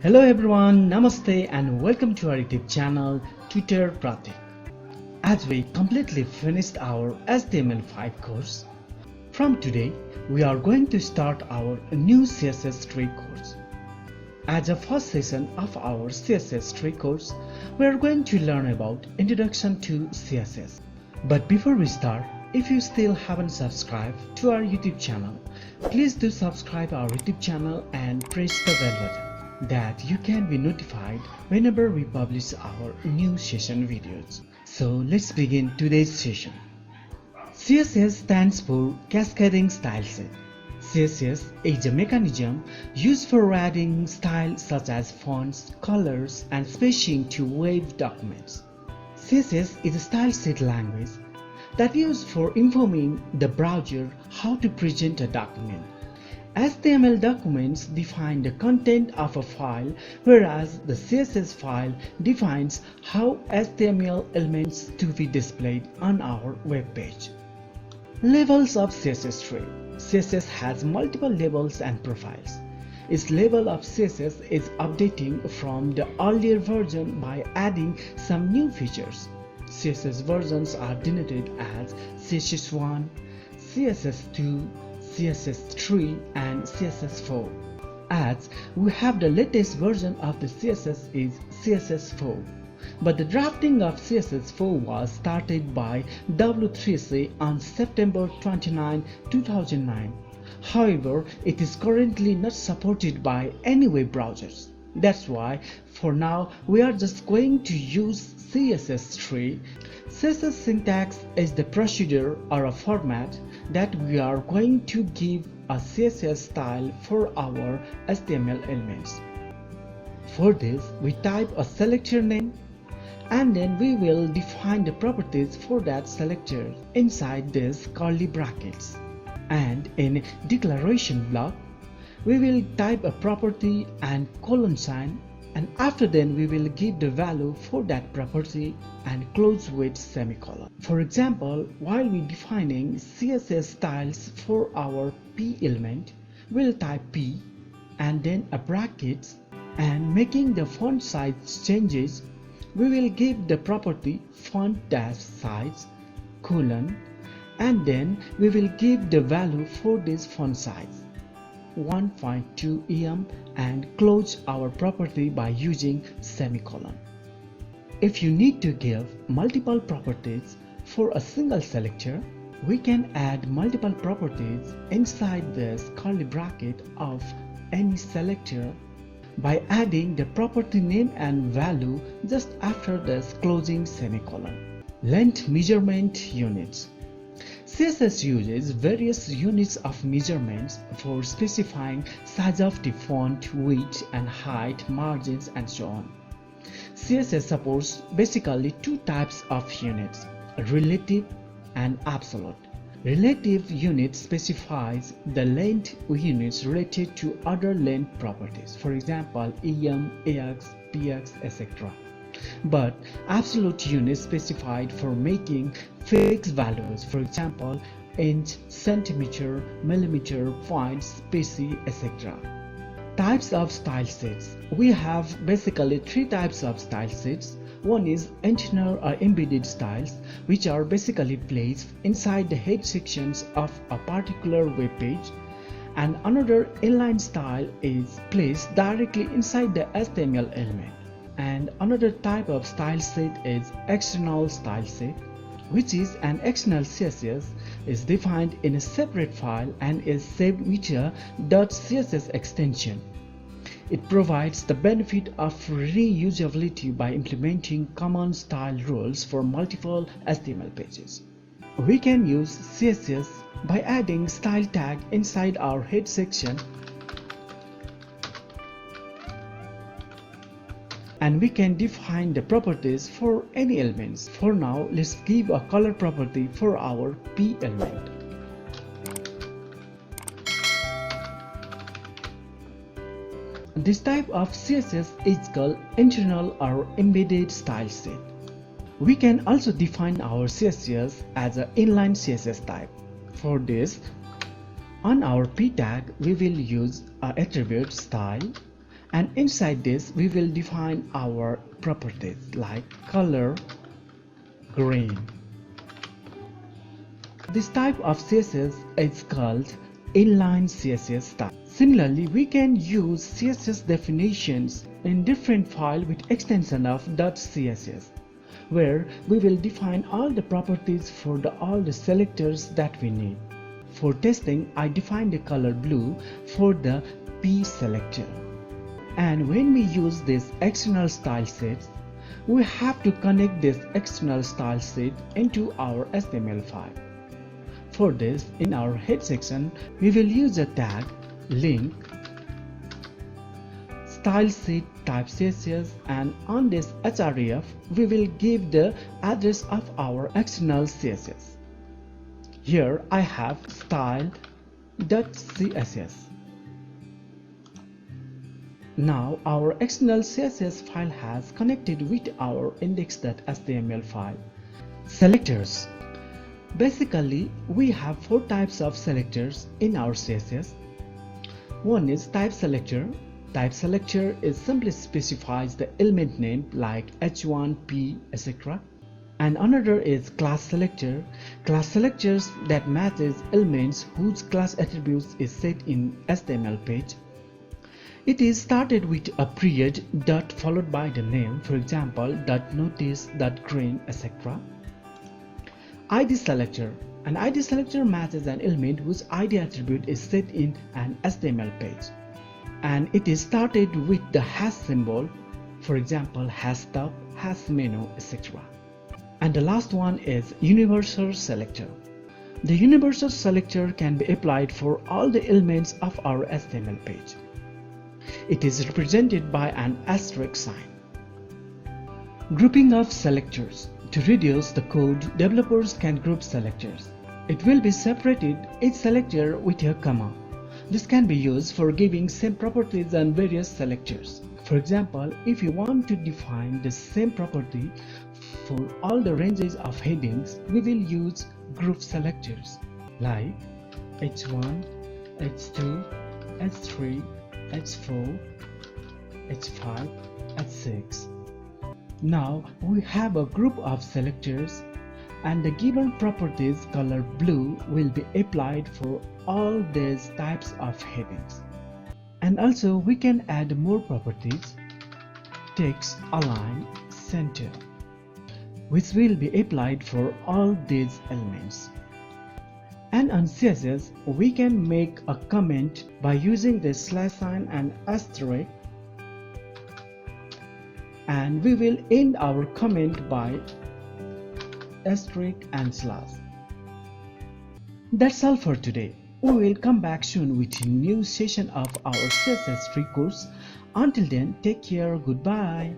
Hello everyone, Namaste and welcome to our YouTube channel Tutor Pratik. As we completely finished our HTML5 course, from today we are going to start our new CSS3 course. As a first session of our CSS3 course, we are going to learn about Introduction to CSS. But before we start, if you still haven't subscribed to our YouTube channel, please do subscribe our YouTube channel and press the bell button that you can be notified whenever we publish our new session videos. So let's begin today's session. CSS stands for Cascading Style Set. CSS is a mechanism used for adding style such as fonts, colors, and spacing to web documents. CSS is a style set language that is used for informing the browser how to present a document. HTML documents define the content of a file, whereas the CSS file defines how HTML elements to be displayed on our web page. Levels of CSS3. CSS has multiple levels and profiles. Its level of CSS is updating from the earlier version by adding some new features. CSS versions are denoted as CSS1, CSS2, CSS3 and CSS4. As we have the latest version of the CSS is CSS4, but the drafting of CSS4 was started by W3C on September 29, 2009. However, it is currently not supported by any web browsers. That's why for now we are just going to use CSS3. CSS syntax is the procedure or a format that we are going to give a CSS style for our HTML elements. For this, we type a selector name and then we will define the properties for that selector inside these curly brackets. And in declaration block, we will type a property and colon sign, and after then we will give the value for that property and close with semicolon. For example, while we defining CSS styles for our P element, we'll type P and then a bracket, and making the font size changes, we will give the property font dash size colon, and then we will give the value for this font size 1.2 em and close our property by using semicolon. If you need to give multiple properties for a single selector, we can add multiple properties inside this curly bracket of any selector by adding the property name and value just after this closing semicolon. Length measurement units. CSS uses various units of measurements for specifying size of the font, width and height, margins and so on. CSS supports basically two types of units, relative and absolute. Relative unit specifies the length units related to other length properties, for example em, ax, px, etc. But absolute units specified for making fixed values, for example inch, centimeter, millimeter, point, specie, etc. Types of style sets. We have basically three types of style sets. One is internal or embedded styles, which are basically placed inside the head sections of a particular web page, and another inline style is placed directly inside the HTML element. And another type of style set is external style set, which is an external CSS is defined in a separate file and is saved with a .css extension. It provides the benefit of reusability by implementing common style rules for multiple HTML pages. We can use CSS by adding style tag inside our head section, and we can define the properties for any elements. For now, let's give a color property for our P element. This type of CSS is called internal or embedded style set. We can also define our CSS as an inline CSS type. For this, on our P tag, we will use an attribute style And inside this we will define our properties like color green. This type of CSS is called inline CSS style. Similarly, we can use CSS definitions in different file with extension of .css, where we will define all the properties for all the selectors that we need. For testing, I defined the color blue for the P selector. And when we use this external style sets, we have to connect this external style set into our HTML file. For this, in our head section, we will use a tag link style set type CSS, and on this href we will give the address of our external CSS. Here I have style.css. Now our external CSS file has connected with our index.html file. Selectors. Basically, we have 4 types of selectors in our CSS. One is type selector. Type selector is simply specifies the element name like h1, p, etc. And another is class selector. Class selectors that matches elements whose class attributes is set in HTML page. It is started with a period dot followed by the name, for example .notice, .green, etc. ID selector. An ID selector matches an element whose ID attribute is set in an HTML page, and it is started with the hash symbol, for example #top, #menu, etc. And the last one is universal selector. The universal selector can be applied for all the elements of our HTML page. It is represented by an asterisk sign. Grouping of selectors. To reduce the code, developers can group selectors. It will be separated each selector with a comma. This can be used for giving same properties on various selectors. For example, if you want to define the same property for all the ranges of headings, we will use group selectors like h1, h2, h3, h4, h5, h6. Now we have a group of selectors, and the given properties color blue will be applied for all these types of headings. And also we can add more properties, text, align, center, which will be applied for all these elements. And on CSS, we can make a comment by using the slash sign and asterisk, and we will end our comment by asterisk and slash. That's all for today. We will come back soon with a new session of our CSS free course. Until then, take care. Goodbye.